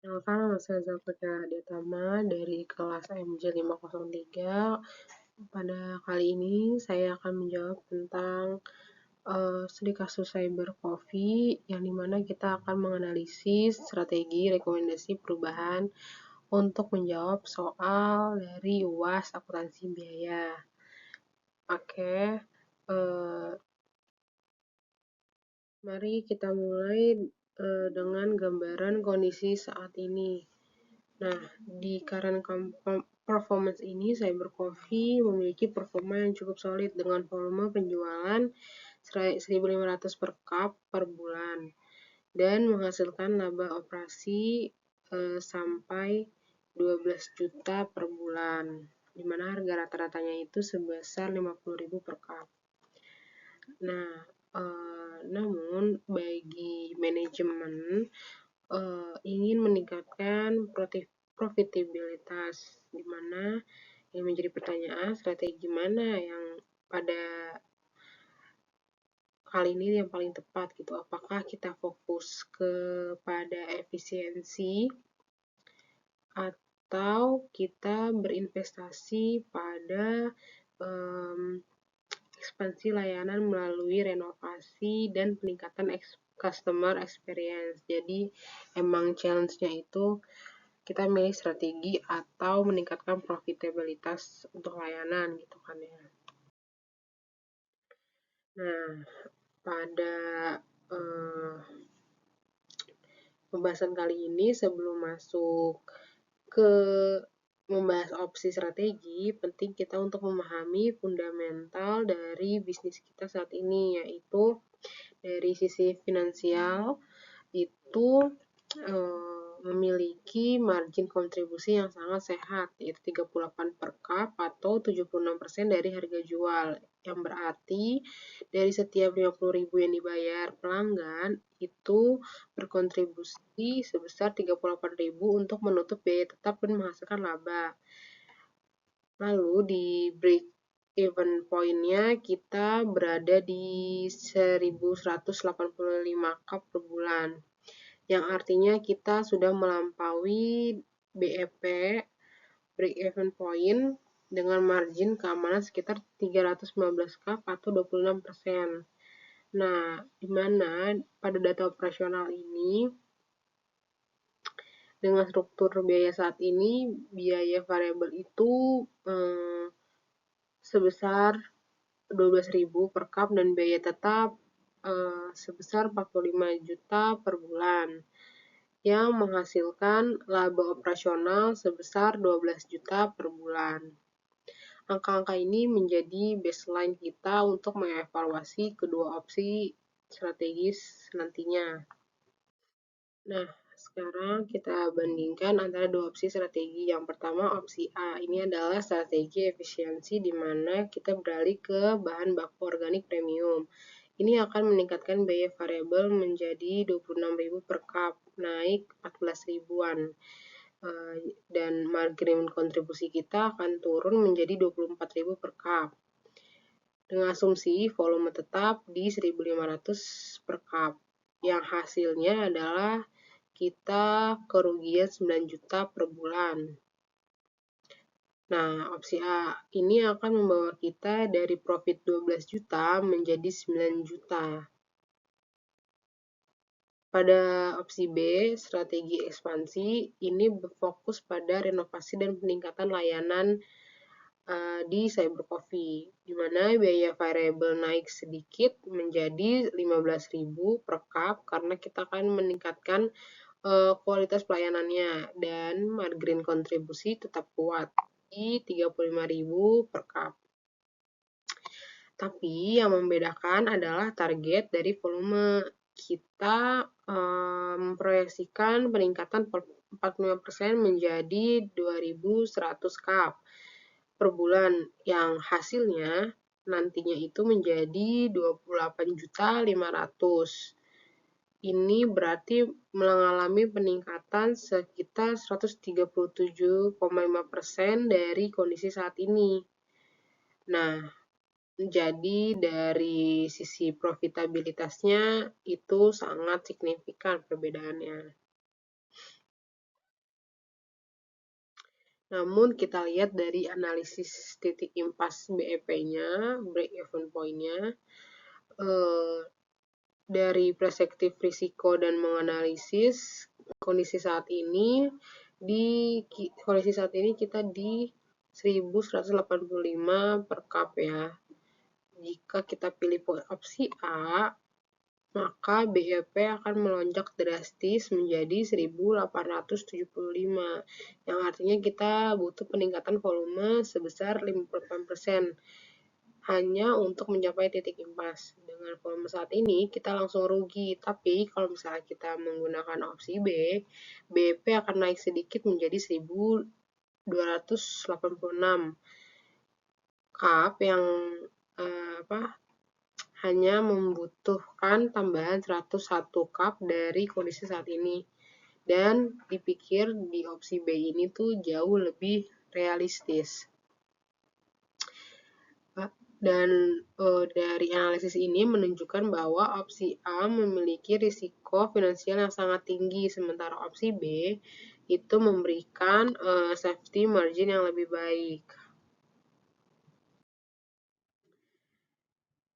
Nama saya Zafira Diatama dari kelas MJ 503. Pada kali ini saya akan menjawab tentang studi kasus cyber coffee, yang dimana kita akan menganalisis strategi rekomendasi perubahan untuk menjawab soal dari UAS akuntansi biaya. Oke, mari kita mulai dengan gambaran kondisi saat ini. Nah, di current performance ini, Cyber Coffee memiliki performa yang cukup solid dengan volume penjualan 1.500 per cup per bulan dan menghasilkan laba operasi sampai 12 juta per bulan, di mana harga rata-ratanya itu sebesar 50.000 per cup. Nah, namun bagi manajemen ingin meningkatkan profitabilitas, di mana yang menjadi pertanyaan, strategi mana yang pada kali ini yang paling tepat gitu. Apakah kita fokus kepada efisiensi atau kita berinvestasi pada ekspansi layanan melalui renovasi dan peningkatan customer experience. Jadi emang challenge-nya itu kita milih strategi atau meningkatkan profitabilitas untuk layanan gitu kan ya. Nah, pada pembahasan kali ini, sebelum masuk ke membahas opsi strategi, penting kita untuk memahami fundamental dari bisnis kita saat ini, yaitu dari sisi finansial itu memiliki margin kontribusi yang sangat sehat, yaitu 38 per cup atau 76% dari harga jual, yang berarti dari setiap 50.000 yang dibayar pelanggan itu berkontribusi sebesar 38.000 untuk menutup biaya tetap dan menghasilkan laba. Lalu di break even point-nya kita berada di 1.185 cup per bulan, yang artinya kita sudah melampaui BEP, break even point, dengan margin keamanan sekitar 315 cup atau 26%. Nah, di mana pada data operasional ini, dengan struktur biaya saat ini, biaya variabel itu sebesar 12.000 per cup dan biaya tetap sebesar 45 juta per bulan, yang menghasilkan laba operasional sebesar 12 juta per bulan. Angka-angka ini menjadi baseline kita untuk mengevaluasi kedua opsi strategis nantinya. Nah, sekarang kita bandingkan antara dua opsi strategi. Yang pertama, opsi A. Ini adalah strategi efisiensi, di mana kita beralih ke bahan baku organik premium. Ini akan meningkatkan biaya variabel menjadi 26.000 per cup, naik 14 ribuan. Dan margin kontribusi kita akan turun menjadi 24.000 per cup. Dengan asumsi volume tetap di 1.500 per cup, yang hasilnya adalah kita kerugian 9 juta per bulan. Nah, opsi A ini akan membawa kita dari profit 12 juta menjadi 9 juta. Pada opsi B, strategi ekspansi, ini berfokus pada renovasi dan peningkatan layanan di Cyber Coffee, di mana biaya variabel naik sedikit menjadi 15.000 per cup karena kita akan meningkatkan kualitas pelayanannya, dan margin kontribusi tetap kuat di 35.000 per cup. Tapi yang membedakan adalah target dari volume. Kita memproyeksikan peningkatan 45% menjadi 2.100 cup per bulan, yang hasilnya nantinya itu menjadi 28.500. Ini berarti mengalami peningkatan sekitar 137,5% dari kondisi saat ini. Nah, jadi dari sisi profitabilitasnya itu sangat signifikan perbedaannya. Namun kita lihat dari analisis titik impas BEP-nya, break even point-nya, dari perspektif risiko dan menganalisis kondisi saat ini kita di 1185 per cup ya. Jika kita pilih opsi A, maka BEP akan melonjak drastis menjadi 1875, yang artinya kita butuh peningkatan volume sebesar 58% hanya untuk mencapai titik impas. Dengan volume saat ini kita langsung rugi, tapi kalau misalnya kita menggunakan opsi B, BEP akan naik sedikit menjadi 1286 cup yang hanya membutuhkan tambahan 101 cup dari kondisi saat ini. Dan dipikir di opsi B ini tuh jauh lebih realistis. Dan dari analisis ini menunjukkan bahwa opsi A memiliki risiko finansial yang sangat tinggi, sementara opsi B itu memberikan safety margin yang lebih baik.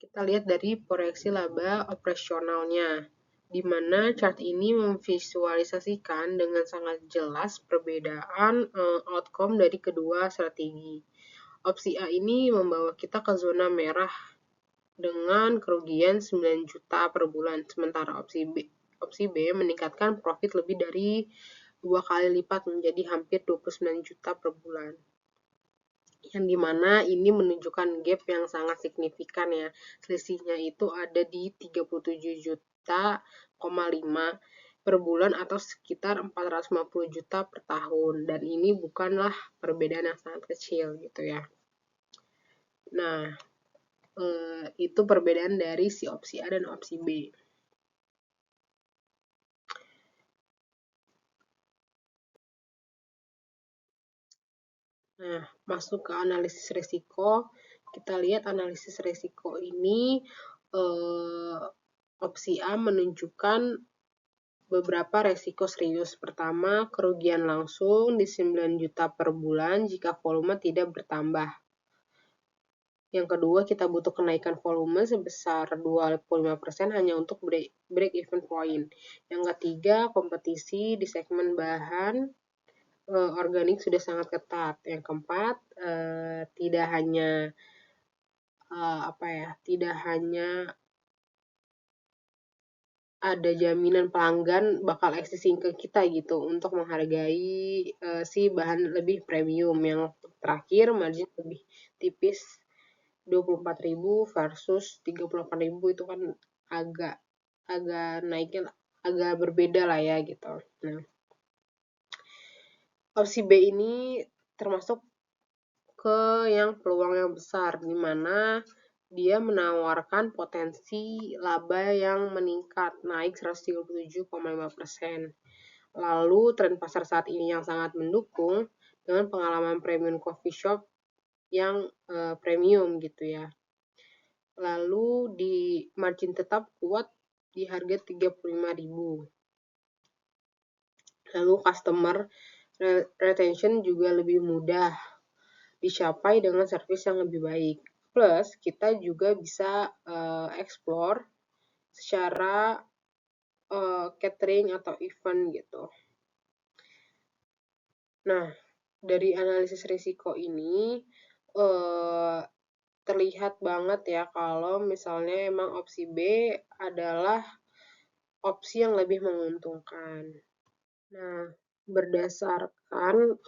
Kita lihat dari proyeksi laba operasionalnya, di mana chart ini memvisualisasikan dengan sangat jelas perbedaan outcome dari kedua strategi. Opsi A ini membawa kita ke zona merah dengan kerugian 9 juta per bulan, sementara opsi B meningkatkan profit lebih dari 2 kali lipat menjadi hampir 29 juta per bulan. Yang dimana ini menunjukkan gap yang sangat signifikan ya. Selisihnya itu ada di 37 juta, 5 per bulan atau sekitar 450 juta per tahun. Dan ini bukanlah perbedaan yang sangat kecil gitu ya. Nah, itu perbedaan dari si opsi A dan opsi B. Nah, masuk ke analisis risiko. Kita lihat analisis risiko ini, opsi A menunjukkan beberapa resiko serius. Pertama, kerugian langsung di 9 juta per bulan jika volume tidak bertambah. Yang kedua, kita butuh kenaikan volume sebesar 25% hanya untuk break even point. Yang ketiga, kompetisi di segmen bahan organik sudah sangat ketat. Yang keempat, tidak hanya ada jaminan pelanggan bakal existing ke kita gitu untuk menghargai si bahan lebih premium. Yang terakhir, margin lebih tipis 24.000 versus 38.000 itu kan agak naiknya agak berbeda lah ya gitu. Nah, opsi B ini termasuk ke yang peluang yang besar, di mana dia menawarkan potensi laba yang meningkat, naik 137,5%. Lalu tren pasar saat ini yang sangat mendukung dengan pengalaman premium coffee shop yang premium gitu ya. Lalu di margin tetap kuat di harga 35.000. Lalu customer retention juga lebih mudah dicapai dengan service yang lebih baik. Plus, kita juga bisa explore secara catering atau event gitu. Nah, dari analisis risiko ini terlihat banget ya kalau misalnya emang opsi B adalah opsi yang lebih menguntungkan. Nah, berdasarkan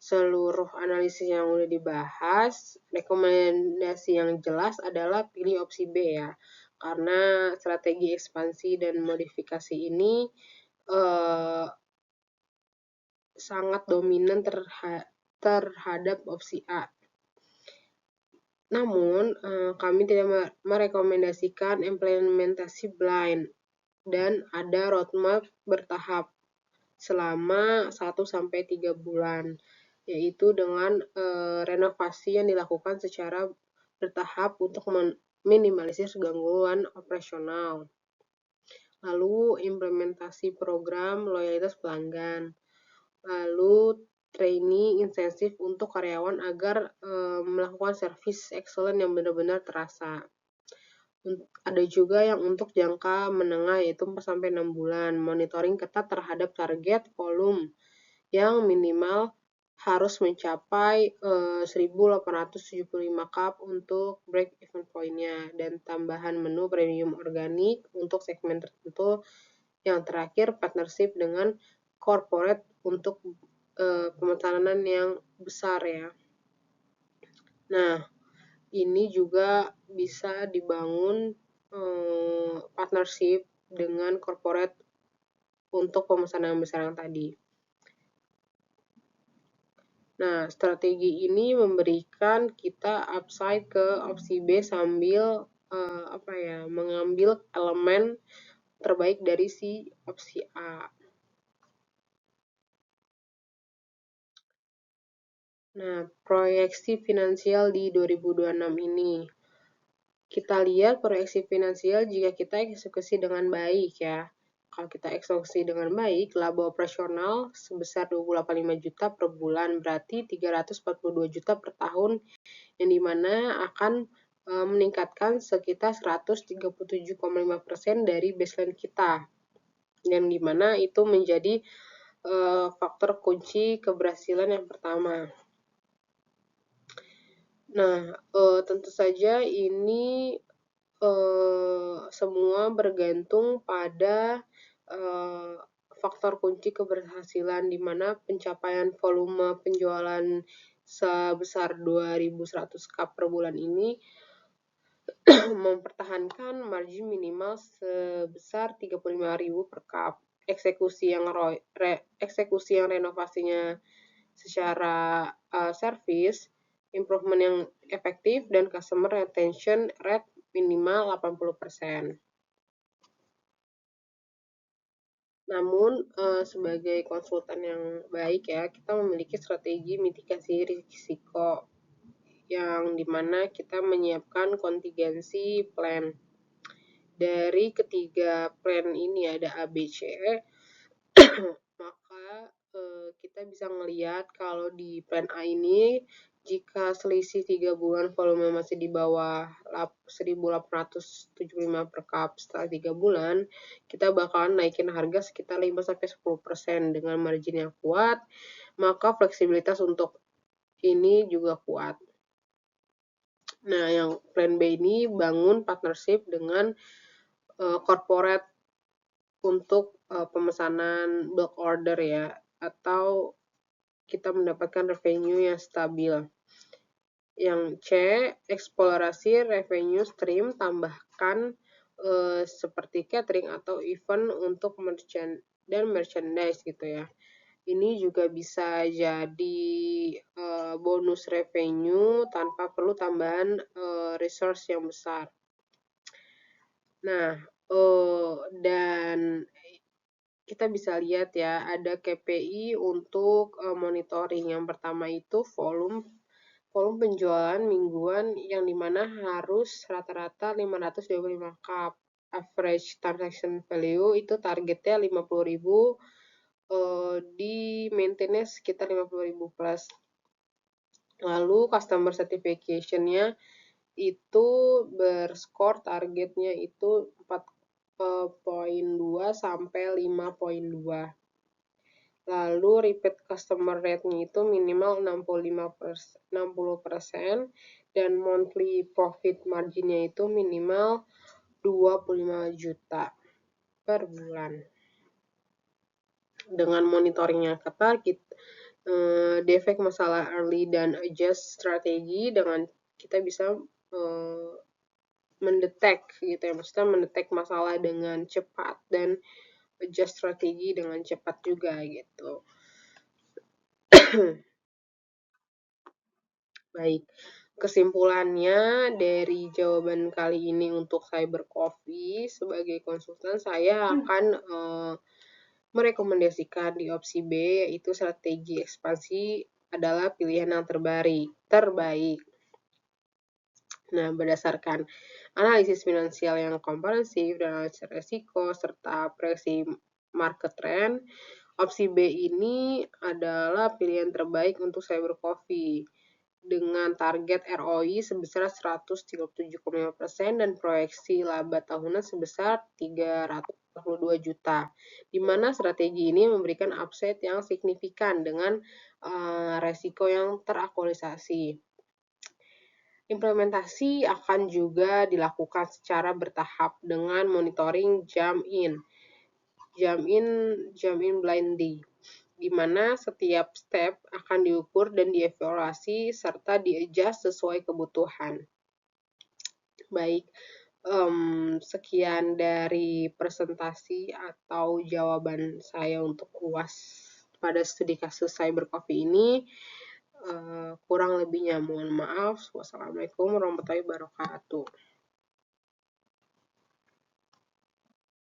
seluruh analisis yang udah dibahas, rekomendasi yang jelas adalah pilih opsi B ya, karena strategi ekspansi dan modifikasi ini sangat dominan terhadap opsi A. Namun, kami tidak merekomendasikan implementasi blind dan ada roadmap bertahap selama 1-3 bulan, yaitu dengan renovasi yang dilakukan secara bertahap untuk meminimalisir gangguan operasional. Lalu implementasi program loyalitas pelanggan. Lalu trainee insentif untuk karyawan agar melakukan service excellent yang benar-benar terasa. Ada juga yang untuk jangka menengah yaitu 4-6 bulan, monitoring ketat terhadap target volume yang minimal harus mencapai 1.875 cup untuk break even point-nya, dan tambahan menu premium organik untuk segmen tertentu. Yang terakhir, partnership dengan corporate untuk pemesanan yang besar ya. Nah, ini juga bisa dibangun partnership dengan corporate untuk pemesanan yang besar yang tadi. Nah, strategi ini memberikan kita upside ke opsi B sambil mengambil elemen terbaik dari si opsi A. Nah, proyeksi finansial di 2026 ini. Kita lihat proyeksi finansial jika kita eksekusi dengan baik ya. Kalau kita eksekusi dengan baik, laba operasional sebesar 285 juta per bulan, berarti 342 juta per tahun, yang dimana akan meningkatkan sekitar 137,5% dari baseline kita, yang dimana itu menjadi faktor kunci keberhasilan yang pertama. Nah, tentu saja ini semua bergantung pada faktor kunci keberhasilan, di mana pencapaian volume penjualan sebesar 2.100 cup per bulan ini mempertahankan margin minimal sebesar 35.000 per cup. Eksekusi yang renovasinya secara service, improvement yang efektif, dan customer retention rate minimal 80%. Namun, sebagai konsultan yang baik ya, kita memiliki strategi mitigasi risiko, yang dimana kita menyiapkan kontingensi plan. Dari ketiga plan ini ada A, B, C, maka kita bisa melihat kalau di plan A ini, jika selisih 3 bulan volume masih di bawah 1.875 per cup setelah 3 bulan, kita bakalan naikin harga sekitar 5-10% dengan margin yang kuat, maka fleksibilitas untuk ini juga kuat. Nah, yang plan B ini bangun partnership dengan corporate untuk pemesanan bulk order ya, atau kita mendapatkan revenue yang stabil. Yang C, eksplorasi revenue stream, tambahkan seperti catering atau event untuk merchandise gitu ya. Ini juga bisa jadi bonus revenue tanpa perlu tambahan resource yang besar. Nah, dan kita bisa lihat ya, ada KPI untuk monitoring. Yang pertama itu volume penjualan mingguan, yang dimana harus rata-rata 525 cup. Average transaction value itu targetnya 50.000, di maintenance sekitar 50.000 plus. Lalu customer satisfaction-nya itu berskor targetnya itu 4.2 sampai 5.2. Lalu repeat customer rate-nya itu minimal 60%, dan monthly profit margin-nya itu minimal 25 juta per bulan. Dengan monitoring yang ketat, detect masalah early dan adjust strategi, dengan kita bisa mendetek gitu ya, maksudnya mendetek masalah dengan cepat dan adjust strategi dengan cepat juga gitu. Baik, kesimpulannya dari jawaban kali ini untuk Cyber Coffee, sebagai konsultan saya akan merekomendasikan di opsi B, yaitu strategi ekspansi adalah pilihan yang terbaik. Nah, berdasarkan analisis finansial yang komprehensif dan analisis risiko serta proyeksi market trend, Opsi B ini adalah pilihan terbaik untuk Cyber Coffee dengan target ROI sebesar 137,5% dan proyeksi laba tahunan sebesar 342 juta, di mana strategi ini memberikan upside yang signifikan dengan resiko yang terakualisasi. Implementasi akan juga dilakukan secara bertahap dengan monitoring jam-in blind day, di mana setiap step akan diukur dan dievaluasi serta di-adjust sesuai kebutuhan. Baik, sekian dari presentasi atau jawaban saya untuk UAS pada studi kasus Cyber Coffee ini. Kurang lebihnya mohon maaf. Wassalamualaikum warahmatullahi wabarakatuh.